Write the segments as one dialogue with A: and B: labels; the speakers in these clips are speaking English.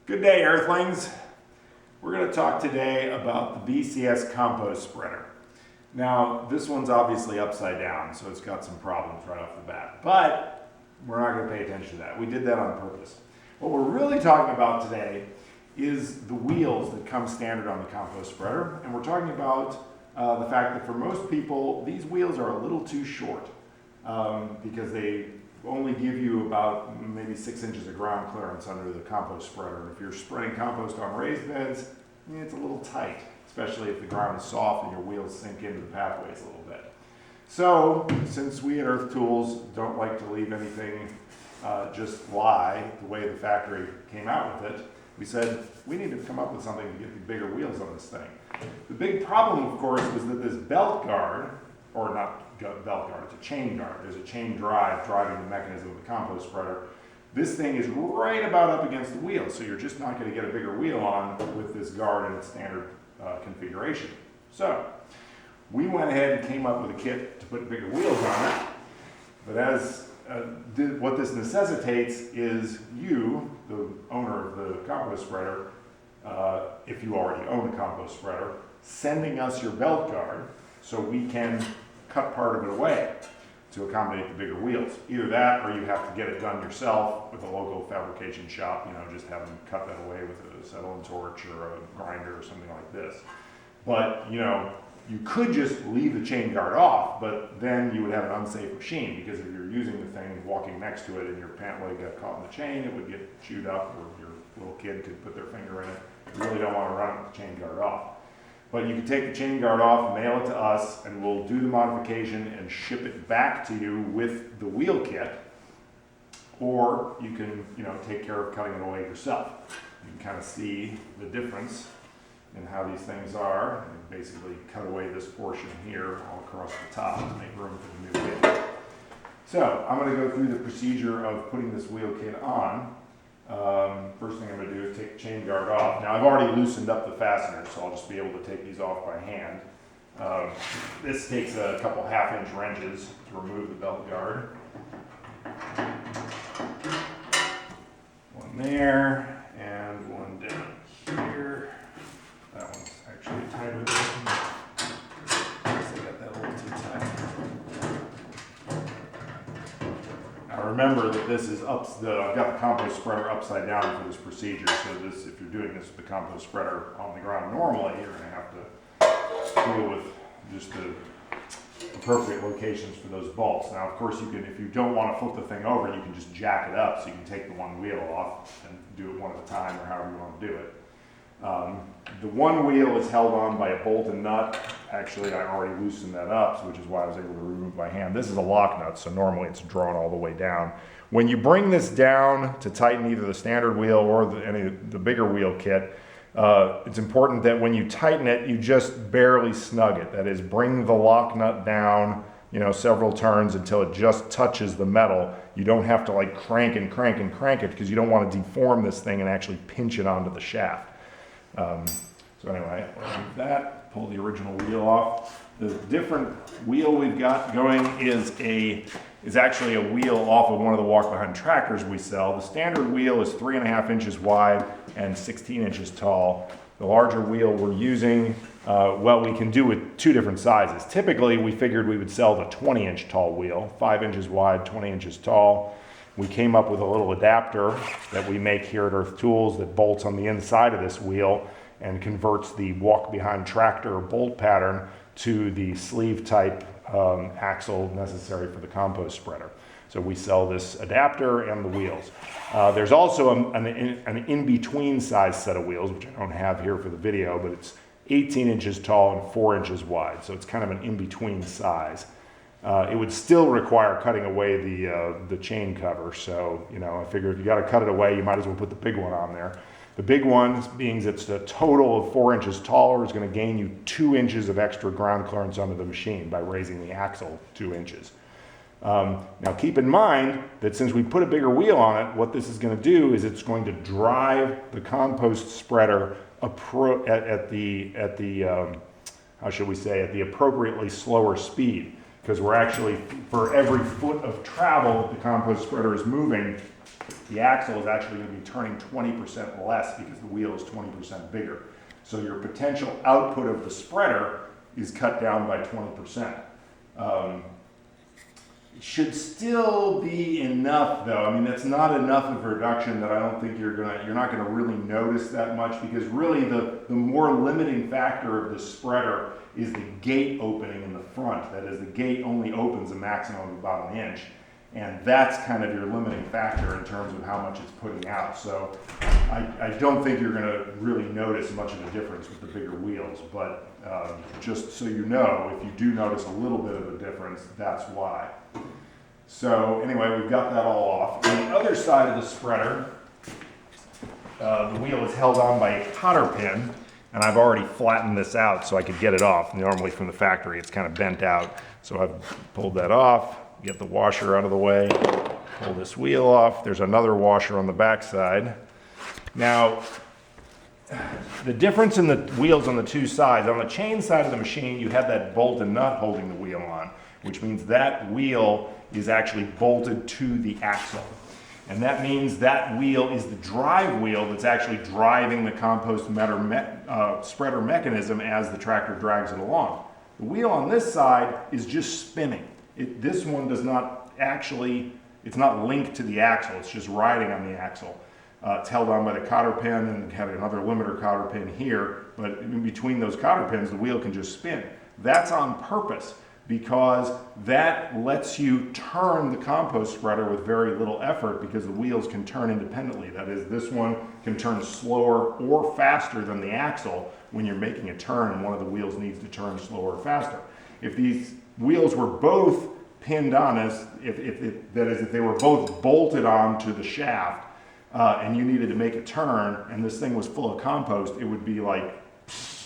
A: Good day, Earthlings. We're going to talk today about the BCS compost spreader. Now, this one's obviously upside down, so it's got some problems right off the bat, but we're not going to pay attention to that. We did that on purpose. What we're really talking about today is the wheels that come standard on the compost spreader, and we're talking about the fact that for most people, these wheels are a little too short because they only give you about maybe 6 inches of ground clearance under the compost spreader. If you're spreading compost on raised beds, it's a little tight, especially if the ground is soft and your wheels sink into the pathways a little bit. So, since we at Earth Tools don't like to leave anything just lie the way the factory came out with it, we said we need to come up with something to get the bigger wheels on this thing. The big problem, of course, was that this belt guard, or not belt guard, it's a chain guard. There's a chain drive driving the mechanism of the compost spreader. This thing is right about up against the wheel, so you're just not going to get a bigger wheel on with this guard in its standard configuration. So we went ahead and came up with a kit to put bigger wheels on it, but as what this necessitates is you, the owner of the compost spreader, if you already own a compost spreader, sending us your belt guard so we can cut part of it away to accommodate the bigger wheels. Either that, or you have to get it done yourself with a local fabrication shop, just have them cut that away with a acetylene torch or a grinder or something like this. But, you could just leave the chain guard off, but then you would have an unsafe machine, because if you're using the thing, walking next to it, and your pant leg got caught in the chain, it would get chewed up, or your little kid could put their finger in it. You really don't want to run it with the chain guard off. But you can take the chain guard off, mail it to us, and we'll do the modification and ship it back to you with the wheel kit. Or you can, take care of cutting it away yourself. You can kind of see the difference in how these things are. You basically cut away this portion here all across the top to make room for the new wheel. So I'm going to go through the procedure of putting this wheel kit on. First thing I'm going to do is take the chain guard off. Now I've already loosened up the fasteners, so I'll just be able to take these off by hand. This takes a couple 1/2-inch wrenches to remove the belt guard. One there, and one down here. That one's actually tighter. I guess I got that a little too tight. Now remember that this is I've got the compost spreader upside down for this procedure, so if you're doing this with the compost spreader on the ground normally, you're going to have to deal with just the appropriate locations for those bolts. Now, of course, if you don't want to flip the thing over, you can just jack it up, so you can take the one wheel off and do it one at a time, or however you want to do it. The one wheel is held on by a bolt and nut. Actually, I already loosened that up, which is why I was able to remove by hand. This is a lock nut, so normally it's drawn all the way down. When you bring this down to tighten either the standard wheel or the bigger wheel kit, it's important that when you tighten it, you just barely snug it. That is, bring the lock nut down, several turns until it just touches the metal. You don't have to crank and crank and crank it, because you don't want to deform this thing and actually pinch it onto the shaft. So anyway, remove that, pull the original wheel off. The different wheel we've got going is actually a wheel off of one of the walk-behind tractors we sell. The standard wheel is 3.5 inches wide and 16 inches tall. The larger wheel we're using, we can do with 2 different sizes. Typically, we figured we would sell the 20-inch tall wheel, 5 inches wide, 20 inches tall. We came up with a little adapter that we make here at Earth Tools that bolts on the inside of this wheel and converts the walk-behind tractor bolt pattern to the sleeve type axle necessary for the compost spreader. So we sell this adapter and the wheels. There's also an in-between size set of wheels, which I don't have here for the video, but it's 18 inches tall and 4 inches wide. So it's kind of an in-between size. It would still require cutting away the chain cover. So, I figure if you got to cut it away, you might as well put the big one on there. The big one, being it's a total of 4 inches taller, is going to gain you 2 inches of extra ground clearance under the machine by raising the axle 2 inches. Now keep in mind that since we put a bigger wheel on it, what this is going to do is it's going to drive the compost spreader at the appropriately slower speed. Because we're actually, for every foot of travel that the compost spreader is moving, the axle is actually going to be turning 20% less because the wheel is 20% bigger. So your potential output of the spreader is cut down by 20%. It should still be enough though. I mean, that's not enough of a reduction that I don't think you're not gonna really notice that much, because really the more limiting factor of the spreader is the gate opening in the front. That is, the gate only opens a maximum of about 1 inch. And that's kind of your limiting factor in terms of how much it's putting out. So I don't think you're going to really notice much of a difference with the bigger wheels, but just so you know, if you do notice a little bit of a difference, that's why. So anyway, we've got that all off. On the other side of the spreader, the wheel is held on by a cotter pin, and I've already flattened this out so I could get it off. Normally from the factory it's kind of bent out, so I've pulled that off. Get the washer out of the way, pull this wheel off. There's another washer on the back side. Now, the difference in the wheels on the two sides, on the chain side of the machine, you have that bolt and nut holding the wheel on, which means that wheel is actually bolted to the axle. And that means that wheel is the drive wheel that's actually driving the compost spreader mechanism as the tractor drags it along. The wheel on this side is just spinning. This one does not actually, it's not linked to the axle, it's just riding on the axle. It's held on by the cotter pin and have another limiter cotter pin here, but in between those cotter pins, the wheel can just spin. That's on purpose because that lets you turn the compost spreader with very little effort, because the wheels can turn independently. That is, this one can turn slower or faster than the axle when you're making a turn and one of the wheels needs to turn slower or faster. If these wheels were both pinned on us, that is, if they were both bolted onto the shaft and you needed to make a turn and this thing was full of compost, it would be like,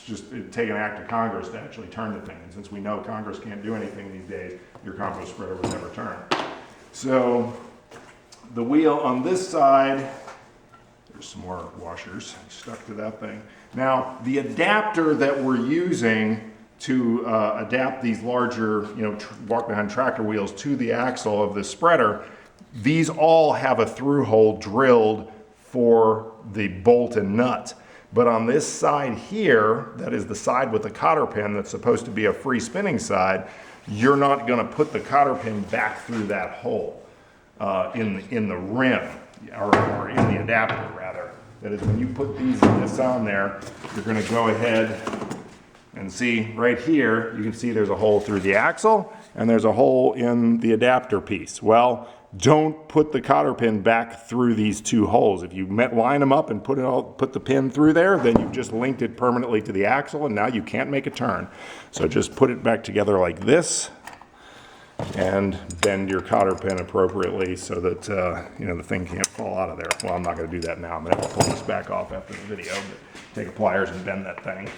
A: it'd take an act of Congress to actually turn the thing. And since we know Congress can't do anything these days, your compost spreader would never turn. So the wheel on this side, there's some more washers stuck to that thing. Now, the adapter that we're using to adapt these larger, walk-behind tractor wheels to the axle of the spreader, these all have a through hole drilled for the bolt and nut. But on this side here, that is the side with the cotter pin that's supposed to be a free spinning side, you're not going to put the cotter pin back through that hole in the rim, or in the adapter rather. That is, when you put this on there, you're going to go ahead and see right here, you can see there's a hole through the axle and there's a hole in the adapter piece. Well, don't put the cotter pin back through these two holes. If you line them up and put the pin through there, then you've just linked it permanently to the axle and now you can't make a turn. So just put it back together like this and bend your cotter pin appropriately so that the thing can't fall out of there. Well, I'm not going to do that now. I'm going to have to pull this back off after the video, but take a pliers and bend that thing.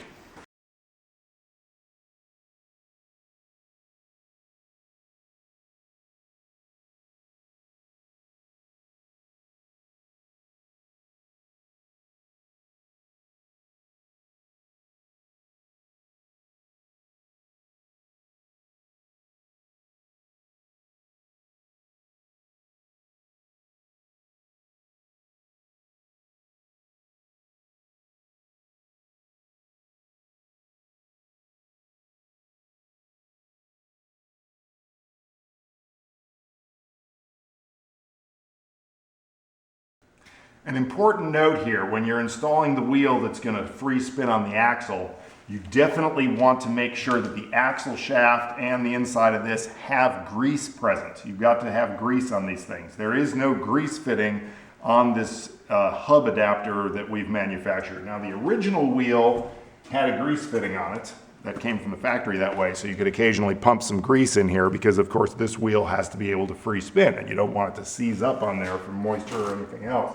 A: An important note here, when you're installing the wheel that's going to free spin on the axle, you definitely want to make sure that the axle shaft and the inside of this have grease present. You've got to have grease on these things. There is no grease fitting on this hub adapter that we've manufactured. Now, the original wheel had a grease fitting on it that came from the factory that way, so you could occasionally pump some grease in here because, of course, this wheel has to be able to free spin and you don't want it to seize up on there from moisture or anything else.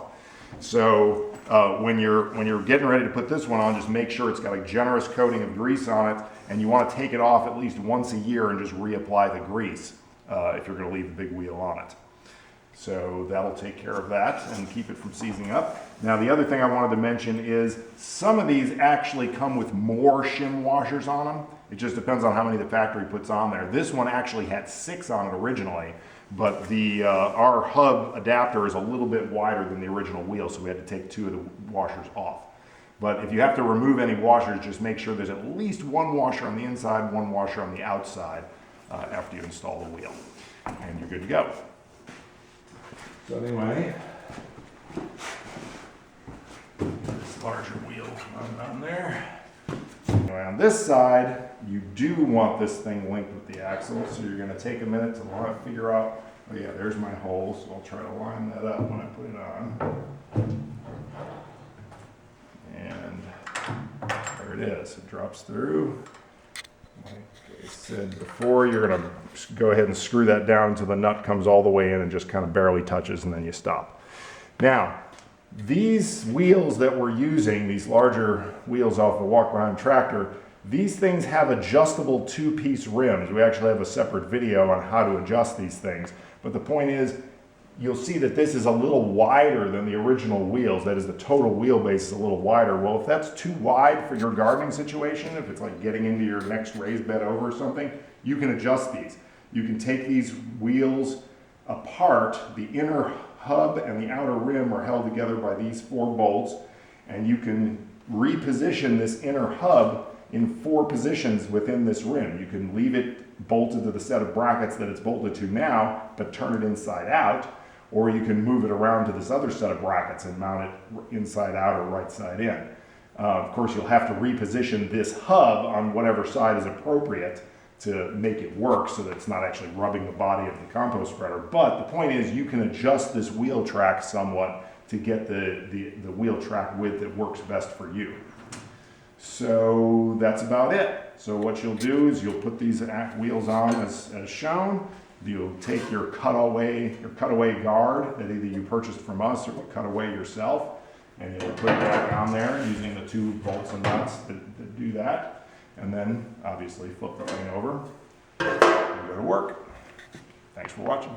A: So when you're getting ready to put this one on, just make sure it's got a generous coating of grease on it, and you want to take it off at least once a year and just reapply the grease if you're going to leave the big wheel on it. So that'll take care of that and keep it from seizing up. Now, the other thing I wanted to mention is some of these actually come with more shim washers on them. It just depends on how many the factory puts on there. This one actually had 6 on it originally, but our hub adapter is a little bit wider than the original wheel, so we had to take 2 of the washers off. But if you have to remove any washers, just make sure there's at least 1 washer on the inside, 1 washer on the outside after you install the wheel, and you're good to go. So anyway, this larger wheel on there. Anyway, on this side, you do want this thing linked with the axle, so you're going to take a minute to figure out, oh yeah, there's my hole, so I'll try to line that up when I put it on. And there it is, it drops through. Like I said before, you're going to go ahead and screw that down until the nut comes all the way in and just kind of barely touches, and then you stop. Now, these wheels that we're using, these larger wheels off the walk-behind tractor, these things have adjustable 2-piece rims. We actually have a separate video on how to adjust these things. But the point is, you'll see that this is a little wider than the original wheels. That is, the total wheelbase is a little wider. Well, if that's too wide for your gardening situation, if it's like getting into your next raised bed over or something, you can adjust these. You can take these wheels apart. The inner hub and the outer rim are held together by these 4 bolts, and you can reposition this inner hub in 4 positions within this rim. You can leave it bolted to the set of brackets that it's bolted to now, but turn it inside out, or you can move it around to this other set of brackets and mount it inside out or right side in. Of course, you'll have to reposition this hub on whatever side is appropriate to make it work so that it's not actually rubbing the body of the compost spreader. But the point is, you can adjust this wheel track somewhat to get the wheel track width that works best for you. So that's about it. So what you'll do is you'll put these wheels on as shown. You'll take your cutaway guard that either you purchased from us or you cut away yourself, and you'll put it back on there using the 2 bolts and nuts that do that. And then obviously flip the thing over and go to work. Thanks for watching.